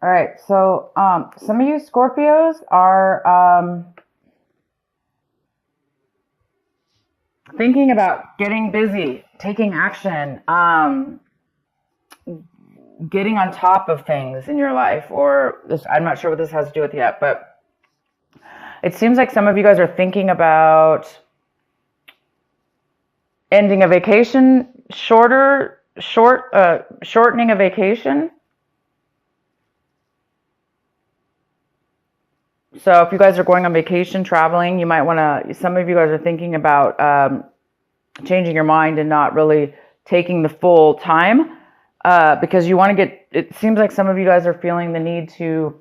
All right. So some of you Scorpios are thinking about getting busy, taking action, getting on top of things in your life, or this, I'm not sure what this has to do with yet, but it seems like some of you guys are thinking about ending a vacation, shortening a vacation. So if you guys are going on vacation, traveling, you might want to, some of you guys are thinking about changing your mind and not really taking the full time because you want to get, it seems like some of you guys are feeling the need to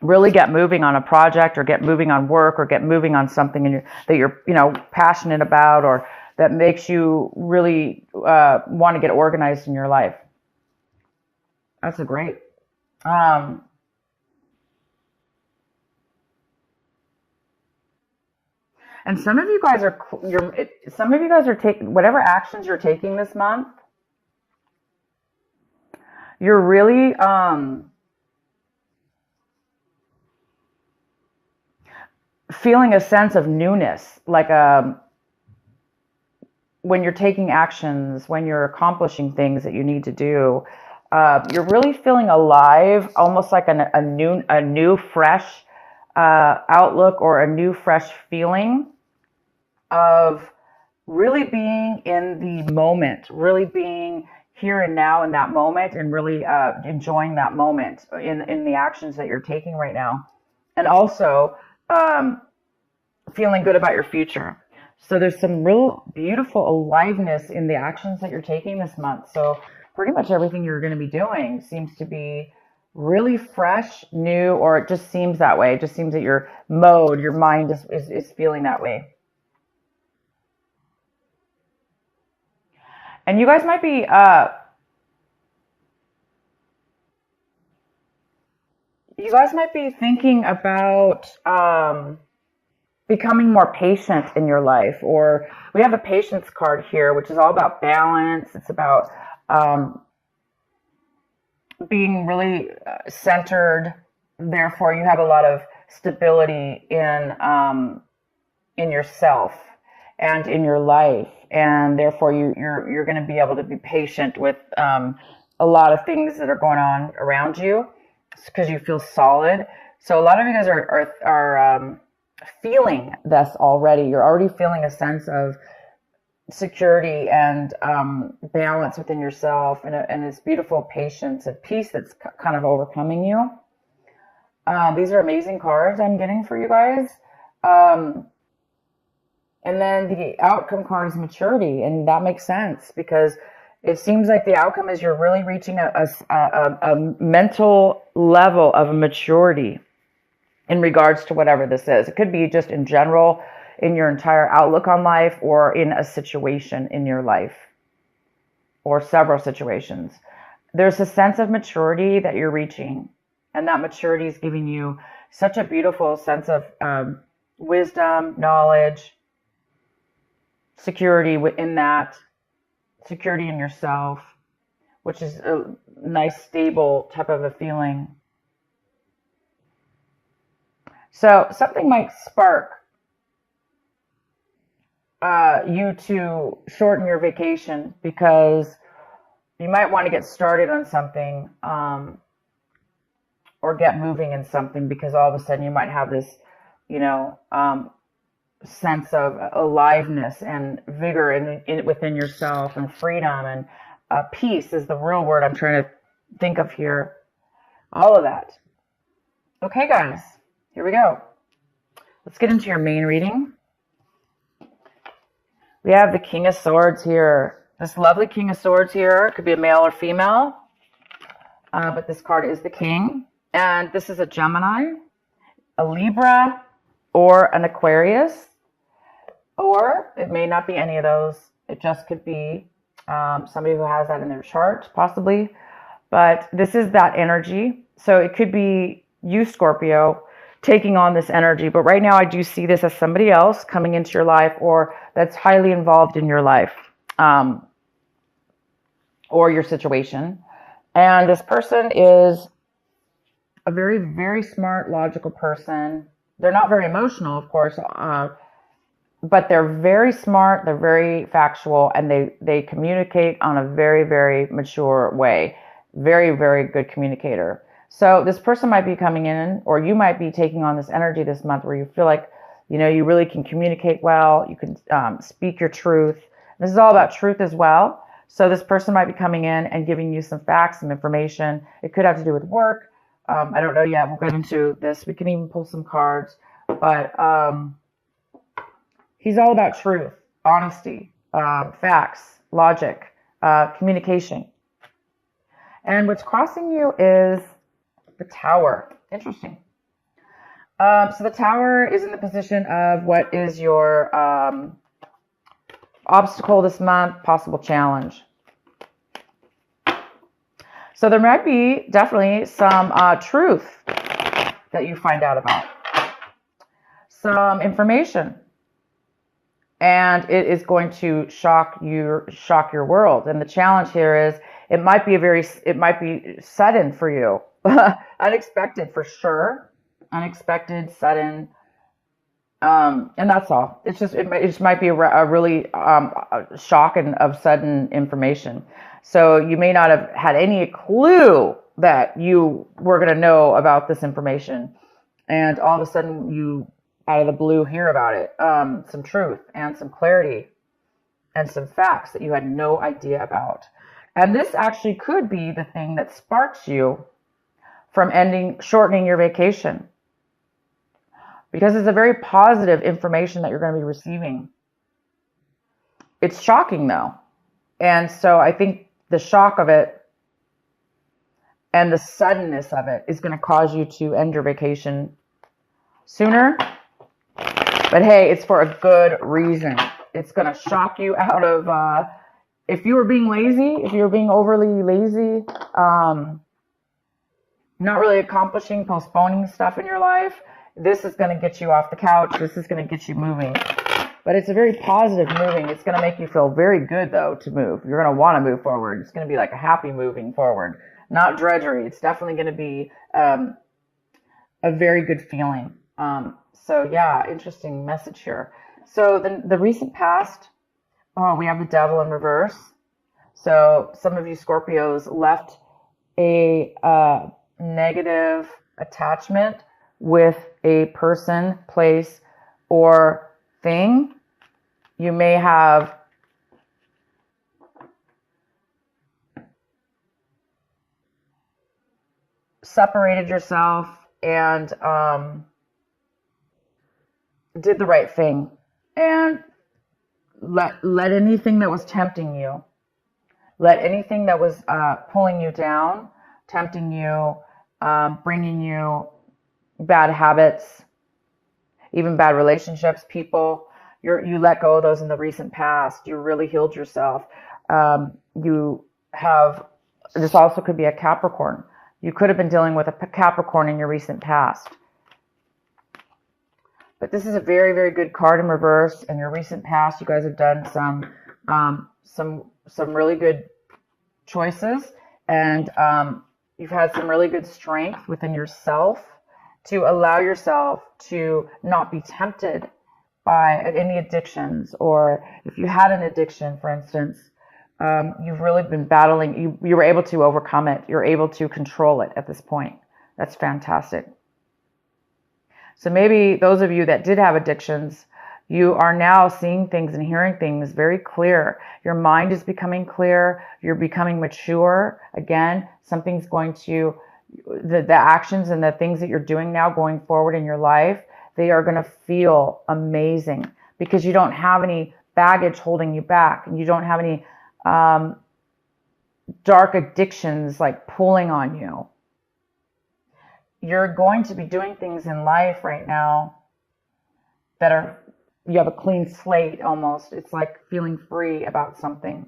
really get moving on a project or get moving on work or get moving on something that you're, passionate about or that makes you really want to get organized in your life. That's a great. And some of you guys are taking whatever actions you're taking this month. You're really feeling a sense of newness, like when you're taking actions, when you're accomplishing things that you need to do. You're really feeling alive, almost like a new fresh outlook or a new fresh feeling of really being in the moment, really being here and now in that moment, and really enjoying that moment in the actions that you're taking right now, and also feeling good about your future. So there's some real beautiful aliveness in the actions that you're taking this month. So pretty much everything you're going to be doing seems to be really fresh, new, or it just seems that way. It just seems that your mind is feeling that way. And you guys might be thinking about becoming more patient in your life. Or we have a patience card here, which is all about balance. It's about being really centered. Therefore, you have a lot of stability in yourself and in your life, and therefore you're going to be able to be patient with a lot of things that are going on around you because you feel solid. So a lot of you guys are feeling this already. You're already feeling a sense of security and balance within yourself, and this beautiful patience and peace that's kind of overcoming you. These are amazing cards I'm getting for you guys. And then the outcome card is maturity, and that makes sense because it seems like the outcome is you're really reaching a mental level of maturity in regards to whatever this is. It could be just in general, in your entire outlook on life, or in a situation in your life, or several situations. There's a sense of maturity that you're reaching, and that maturity is giving you such a beautiful sense of wisdom, knowledge, security within that, security in yourself, which is a nice, stable type of a feeling. So something might spark you to shorten your vacation because you might want to get started on something or get moving in something, because all of a sudden you might have this, sense of aliveness and vigor within yourself, and freedom, and peace is the real word I'm trying to think of here. All of that. Okay, guys, here we go. Let's get into your main reading. We have the King of Swords here. This lovely King of Swords here. It could be a male or female, but this card is the King. And this is a Gemini, a Libra, or an Aquarius. Or it may not be any of those. It just could be somebody who has that in their chart, possibly. But this is that energy. So it could be you, Scorpio, taking on this energy. But right now I do see this as somebody else coming into your life, or that's highly involved in your life or your situation. And this person is a very, very smart, logical person. They're not very emotional, of course, but they're very smart, they're very factual, and they communicate on a very, very mature way. Very, very good communicator. So this person might be coming in, or you might be taking on this energy this month where you feel like, you really can communicate well, you can speak your truth. This is all about truth as well. So this person might be coming in and giving you some facts, some information. It could have to do with work. I don't know yet. We'll get into this. We can even pull some cards. But he's all about truth, honesty, facts, logic, communication. And what's crossing you is the Tower. Interesting. So the Tower is in the position of what is your obstacle this month, possible challenge. So there might be definitely some truth that you find out about. Some information. And it is going to shock your world. And the challenge here is it might be sudden for you. Unexpected for sure. Unexpected, sudden. And that's all. It just might be a really shock and of sudden information. So you may not have had any clue that you were going to know about this information. And all of a sudden you, out of the blue, hear about it. Some truth and some clarity and some facts that you had no idea about. And this actually could be the thing that sparks you from shortening your vacation. Because it's a very positive information that you're going to be receiving. It's shocking though. And so I think the shock of it and the suddenness of it is going to cause you to end your vacation sooner. But hey, it's for a good reason. It's going to shock you out of, if you were being lazy, if you were being overly lazy, not really accomplishing, postponing stuff in your life, this is going to get you off the couch. This is going to get you moving. But it's a very positive moving. It's going to make you feel very good, though, to move. You're going to want to move forward. It's going to be like a happy moving forward, not drudgery. It's definitely going to be a very good feeling. So, yeah, interesting message here. So the recent past, we have the Devil in reverse. So some of you Scorpios left a negative attachment with a person, place, or thing. You may have separated yourself and did the right thing and let anything that was tempting you, let anything that was pulling you down, tempting you, bringing you bad habits, even bad relationships, people, you let go of those in the recent past. You really healed yourself. You have, this also could be a Capricorn. You could have been dealing with a Capricorn in your recent past. But this is a very, very good card in reverse. In your recent past, you guys have done some really good choices, and you've had some really good strength within yourself to allow yourself to not be tempted by any addictions, or if you had an addiction, for instance, you've really been battling. You were able to overcome it. You're able to control it at this point. That's fantastic. So maybe those of you that did have addictions, you are now seeing things and hearing things very clear. Your mind is becoming clear. You're becoming mature. Again, something's going to, the actions and the things that you're doing now going forward in your life, they are going to feel amazing because you don't have any baggage holding you back, and you don't have any dark addictions like pulling on you. You're going to be doing things in life right now that are, you have a clean slate almost. It's like feeling free about something.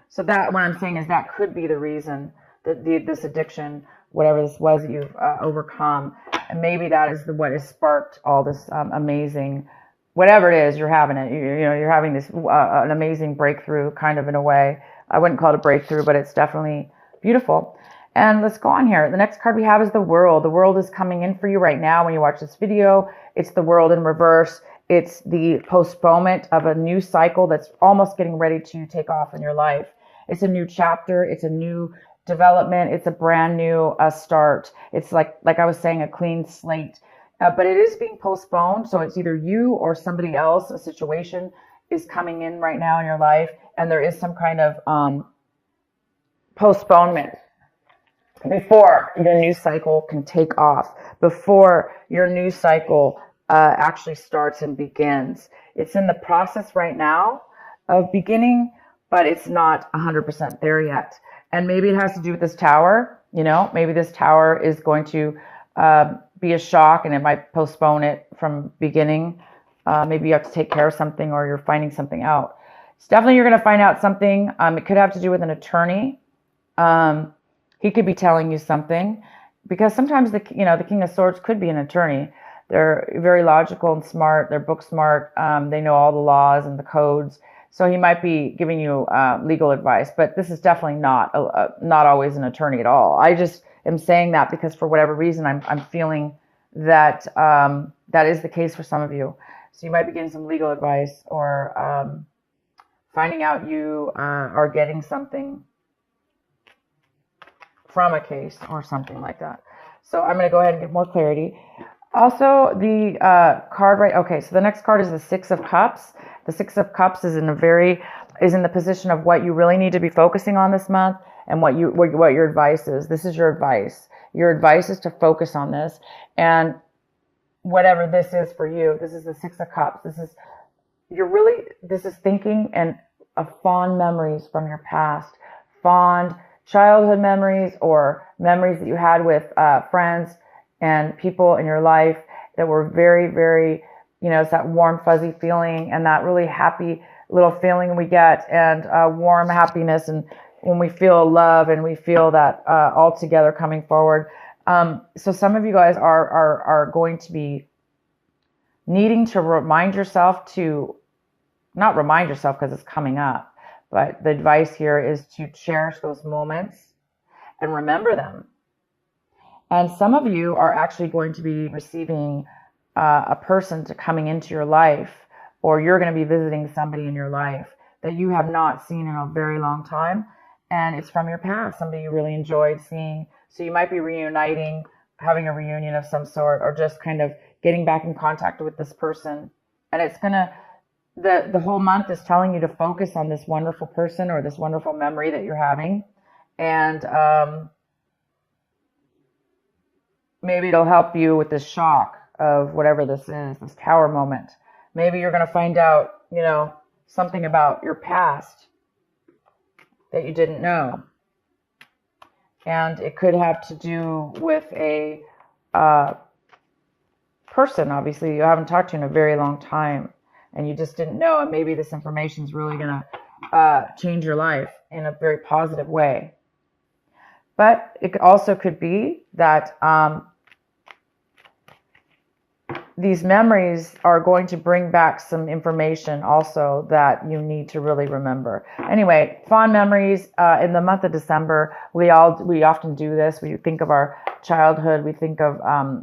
So that, what I'm saying is that could be the reason that this addiction, whatever this was that you've overcome, and maybe that is what has sparked all this amazing, whatever it is, you're having it. You're having this an amazing breakthrough, kind of, in a way. I wouldn't call it a breakthrough, but it's definitely beautiful. And let's go on here. The next card we have is the World. The World is coming in for you right now when you watch this video. It's the World in reverse. It's the postponement of a new cycle that's almost getting ready to take off in your life. It's a new chapter. It's a new development. It's a brand new start. It's like I was saying, a clean slate. But it is being postponed. So it's either you or somebody else, a situation is coming in right now in your life. And there is some kind of postponement before your new cycle can take off, before your new cycle actually starts and begins. It's in the process right now of beginning, but it's not 100% there yet. And maybe it has to do with this tower. Maybe this tower is going to be a shock and it might postpone it from beginning. Maybe you have to take care of something or you're finding something out. It's definitely you're going to find out something. It could have to do with an attorney. He could be telling you something, because sometimes the King of Swords could be an attorney. They're very logical and smart. They're book smart. They know all the laws and the codes. So he might be giving you legal advice, but this is definitely not always an attorney at all. I just am saying that because for whatever reason, I'm feeling that that is the case for some of you. So you might be getting some legal advice or finding out you are getting something from a case or something like that. So I'm going to go ahead and get more clarity. Also, the card okay, so the next card is the Six of Cups. The Six of Cups is in the position of what you really need to be focusing on this month and what your advice is. This is your advice. Your advice is to focus on this, and whatever this is for you. This is the Six of Cups. This is thinking and of fond memories from your past, fond childhood memories or memories that you had with friends and people in your life that were very, very, it's that warm, fuzzy feeling and that really happy little feeling we get, and warm happiness, and when we feel love and we feel that all together coming forward. So some of you guys are going to be needing to not remind yourself because it's coming up, but the advice here is to cherish those moments and remember them. And some of you are actually going to be receiving a person coming into your life, or you're going to be visiting somebody in your life that you have not seen in a very long time. And it's from your past, somebody you really enjoyed seeing. So you might be reuniting, having a reunion of some sort, or just kind of getting back in contact with this person. And it's going to, the whole month is telling you to focus on this wonderful person or this wonderful memory that you're having. And maybe it'll help you with this shock of whatever this is, this tower moment. Maybe you're going to find out, something about your past that you didn't know. And it could have to do with a person, obviously, you haven't talked to in a very long time, and you just didn't know, and maybe this information is really going to change your life in a very positive way. But it also could be that these memories are going to bring back some information also that you need to really remember. Anyway, fond memories in the month of December. We often do this. We think of our childhood. We think of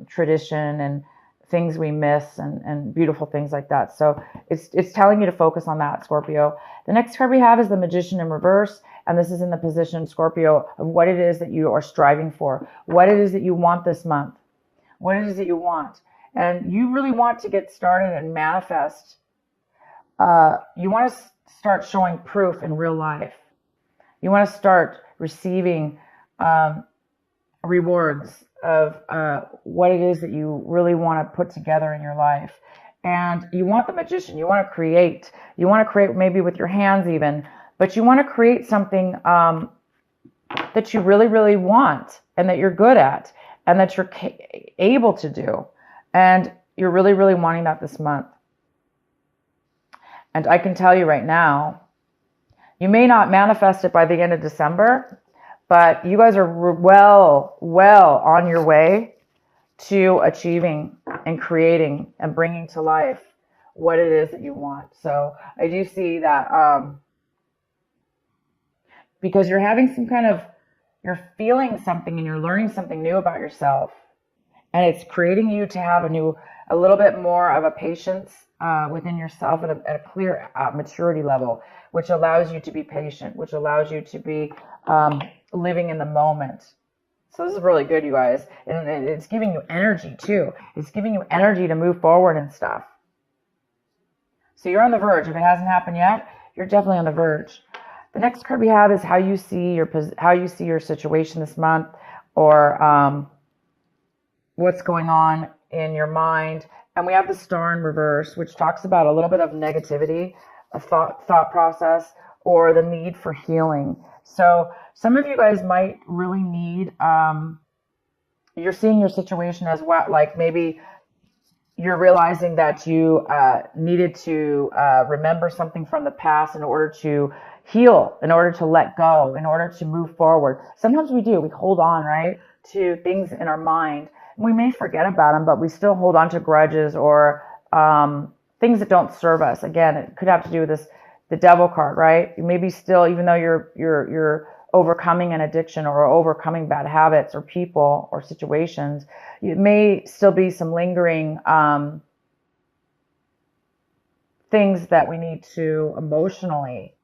tradition and things we miss and beautiful things like that. So it's telling you to focus on that, Scorpio. The next card we have is the Magician in reverse. And this is in the position, Scorpio, of what it is that you are striving for. What it is that you want this month. What it is that you want. And you really want to get started and manifest. You want to start showing proof in real life. You want to start receiving rewards of what it is that you really want to put together in your life. And you want the Magician. You want to create. You want to create maybe with your hands even. But you want to create something that you really, really want and that you're good at and that you're able to do. And you're really, really wanting that this month. And I can tell you right now, you may not manifest it by the end of December, but you guys are well on your way to achieving and creating and bringing to life what it is that you want. So I do see that because you're having some kind of You're feeling something and you're learning something new about yourself. And it's creating you to have a little bit more of a patience within yourself at a clear maturity level, which allows you to be patient, which allows you to be living in the moment. So this is really good, you guys. And it's giving you energy too. It's giving you energy to move forward and stuff. So you're on the verge. If it hasn't happened yet, you're definitely on the verge. The next card we have is how you see your situation this month, or what's going on in your mind. And we have the Star in reverse, which talks about a little bit of negativity, a thought process, or the need for healing. So some of you guys might really need, you're seeing your situation as well, like maybe you're realizing that you needed to remember something from the past in order to heal, in order to let go, in order to move forward. Sometimes we hold on, right, to things in our mind. We may forget about them, but we still hold on to grudges or things that don't serve us. Again, it could have to do with the Devil card, right? You maybe still, even though you're overcoming an addiction or overcoming bad habits or people or situations, it may still be some lingering things that we need to emotionally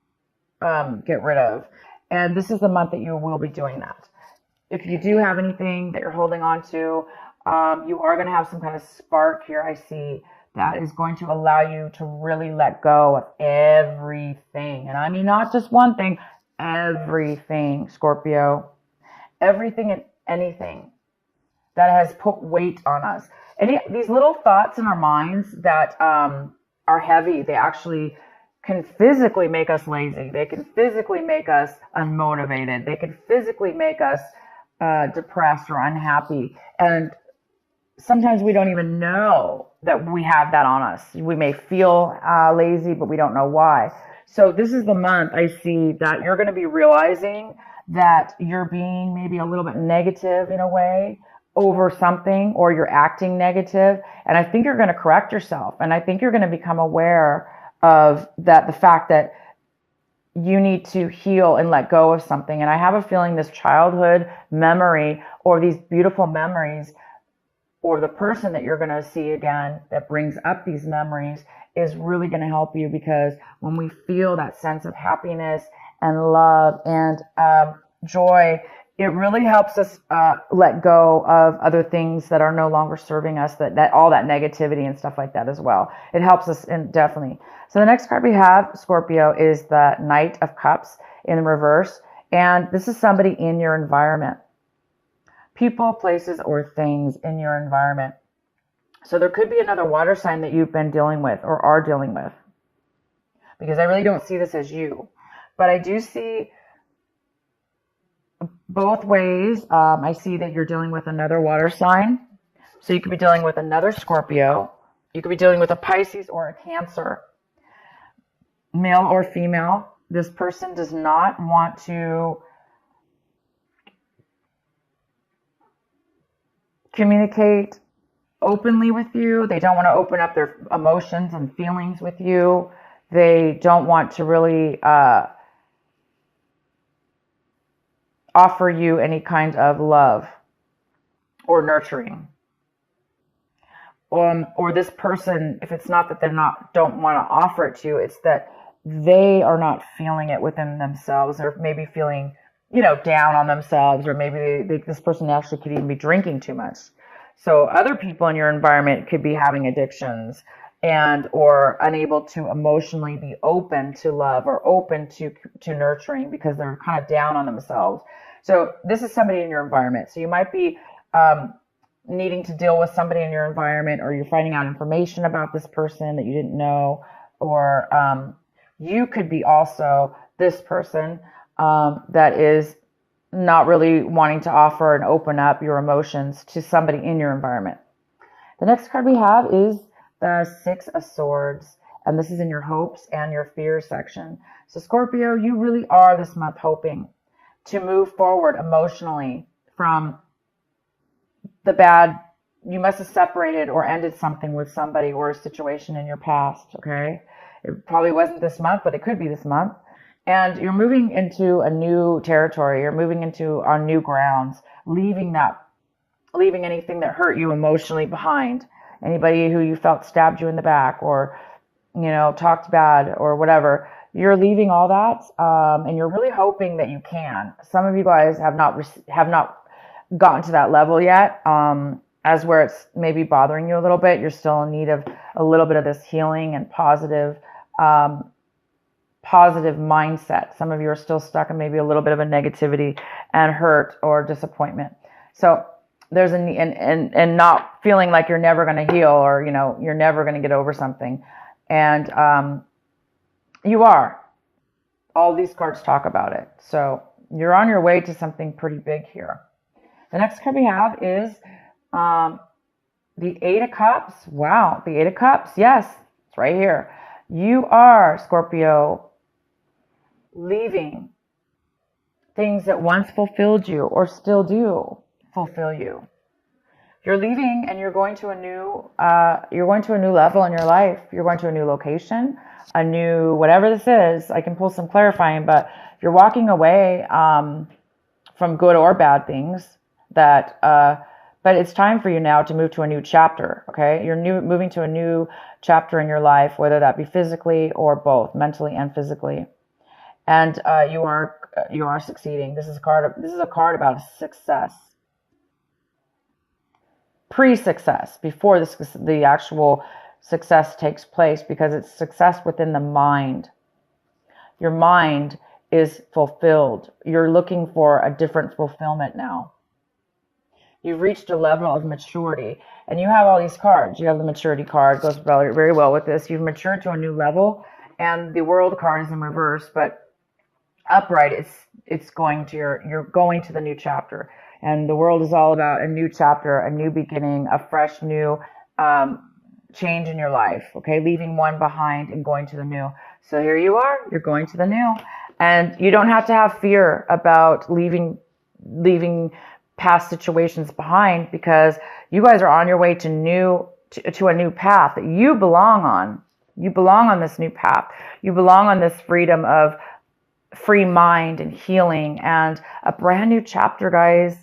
get rid of. And this is the month that you will be doing that. If you do have anything that you're holding on to, you are going to have some kind of spark here, I see, that is going to allow you to really let go of everything. And I mean, not just one thing, everything, Scorpio. Everything and anything that has put weight on us. These little thoughts in our minds that are heavy, they actually can physically make us lazy. They can physically make us unmotivated. They can physically make us depressed or unhappy. And sometimes we don't even know that we have that on us. We may feel lazy, but we don't know why. So this is the month I see that you're going to be realizing that you're being maybe a little bit negative in a way over something, or you're acting negative. And I think you're going to correct yourself. And I think you're going to become aware of the fact that you need to heal and let go of something. And I have a feeling this childhood memory, or these beautiful memories, or the person that you're going to see again that brings up these memories, is really going to help you, because when we feel that sense of happiness and love and joy, it really helps us let go of other things that are no longer serving us, that all that negativity and stuff like that as well. It helps us definitely. So the next card we have, Scorpio, is the Knight of Cups in reverse. And this is somebody in your environment. People, places, or things in your environment. So there could be another water sign that you've been dealing with or are dealing with, because I really don't see this as you. But I do see both ways. I see that you're dealing with another water sign. So you could be dealing with another Scorpio. You could be dealing with a Pisces or a Cancer. Male or female. This person does not want to communicate openly with you. They don't want to open up their emotions and feelings with you. They don't want to really offer you any kind of love or nurturing. Or this person, if it's not that don't want to offer it to you, it's that they are not feeling it within themselves, or maybe feeling, down on themselves, or maybe this person actually could even be drinking too much. So other people in your environment could be having addictions or unable to emotionally be open to love or open to nurturing, because they're kind of down on themselves. So this is somebody in your environment. So you might be needing to deal with somebody in your environment, or you're finding out information about this person that you didn't know, or you could be also this person that is not really wanting to offer and open up your emotions to somebody in your environment. The next card we have is the Six of Swords, and this is in your hopes and your fears section. So Scorpio, you really are this month hoping to move forward emotionally from the bad. You must have separated or ended something with somebody or a situation in your past, okay? It probably wasn't this month, but it could be this month. And you're moving into a new territory. You're moving into on new grounds, leaving anything that hurt you emotionally behind. Anybody who you felt stabbed you in the back or, talked bad or whatever. You're leaving all that, and you're really hoping that you can. Some of you guys have not gotten to that level yet, as where it's maybe bothering you a little bit. You're still in need of a little bit of this healing and positive mindset. Some of you are still stuck in maybe a little bit of a negativity and hurt or disappointment. So there's and not feeling like you're never going to heal, or you're never going to get over something, and you are. All these cards talk about it. So you're on your way to something pretty big here. The next card we have is the Eight of Cups. Wow, the Eight of Cups. Yes, it's right here. You are, Scorpio, leaving things that once fulfilled you or still do fulfill you. You're leaving and you're going to a new level in your life. You're going to a new location, a new whatever this is. I can pull some clarifying, but you're walking away from good or bad things but it's time for you now to move to a new chapter. Okay, you're moving to a new chapter in your life, whether that be physically or both, mentally and physically. And you are succeeding. This is a card about success. Pre-success, before the actual success takes place, because it's success within the mind. Your mind is fulfilled. You're looking for a different fulfillment now. You've reached a level of maturity, and you have all these cards. You have the maturity card, goes very, very well with this. You've matured to a new level, and the World card is in reverse, but upright, it's going to you're going to the new chapter. And the World is all about a new chapter, a new beginning, a fresh new change in your life. Okay, leaving one behind and going to the new. So here you are. You're going to the new, and you don't have to have fear about leaving past situations behind, because you guys are on your way to a new path that you belong on. You belong on this new path. You belong on this freedom of free mind and healing and a brand new chapter, guys.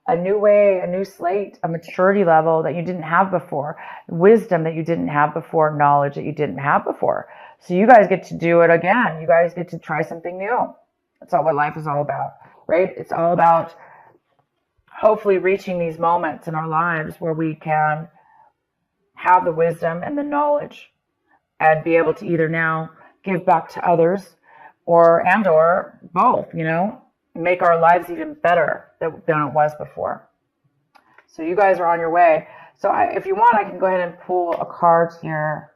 A new way, a new slate, a maturity level that you didn't have before, wisdom that you didn't have before, knowledge that you didn't have before. So you guys get to do it again. You guys get to try something new. That's all what life is all about, right? It's all about hopefully reaching these moments in our lives where we can have the wisdom and the knowledge and be able to either now give back to others or both, make our lives even better than it was before. So you guys are on your way. So if you want, I can go ahead and pull a card here